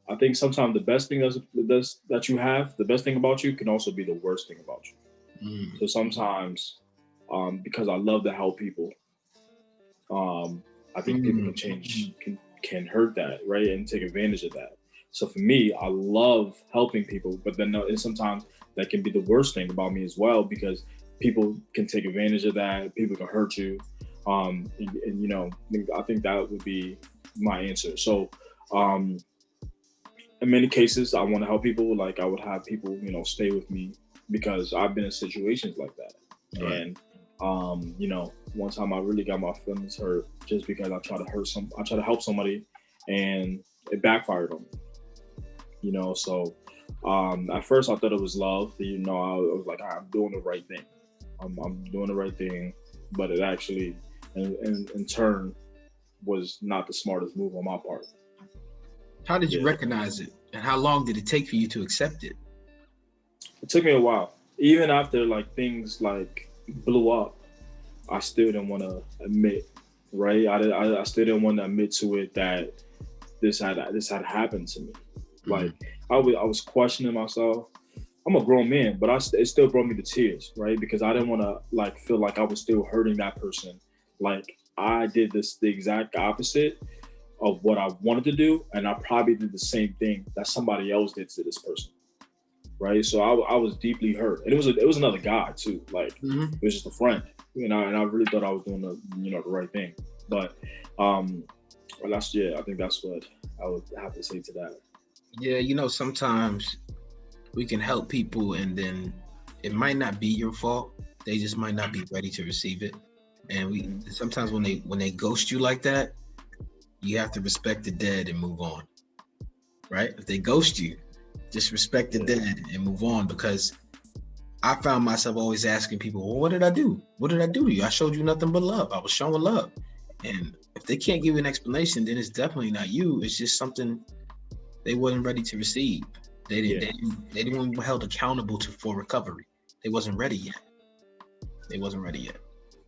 I think sometimes the best thing that you have, the best thing about you, can also be the worst thing about you. Mm. So sometimes, because I love to help people, I think people can Mm. change, can hurt that, right, and take advantage of that. So for me, I love helping people, but then and sometimes that can be the worst thing about me as well, because people can take advantage of that. People can hurt you, and I think that would be my answer. So, um, in many cases, I want to help people. Like I would have people, stay with me because I've been in situations like that. Right. And one time I really got my feelings hurt just because I try to help somebody, and it backfired on me. So at first I thought it was love. I was like, I'm doing the right thing. I'm doing the right thing, but it actually, in turn, was not the smartest move on my part. How did you Yeah. recognize it, and how long did it take for you to accept it? It took me a while. Even after like things like blew up, I still didn't want to admit, right? I still didn't want to admit to it that this had happened to me. Mm. Like I was questioning myself. I'm a grown man, but it still brought me to tears, right? Because I didn't want to like feel like I was still hurting that person. Like I did the exact opposite of what I wanted to do, and I probably did the same thing that somebody else did to this person, right? So I was deeply hurt, and it was another guy too. Like Mm-hmm. it was just a friend, and I really thought I was doing the right thing. But um, well, I think that's what I would have to say to that. Yeah, sometimes we can help people, and then it might not be your fault. They just might not be ready to receive it. And we Mhm. sometimes when they ghost you like that, you have to respect the dead and move on, right? If they ghost you, just respect the Yeah, dead and move on, because I found myself always asking people, well, what did I do? What did I do to you? I showed you nothing but love. I was showing love. And if they can't give you an explanation, then it's definitely not you. It's just something they wasn't ready to receive. They didn't yeah, they didn't, they didn't held accountable to for recovery. They wasn't ready yet. They wasn't ready yet.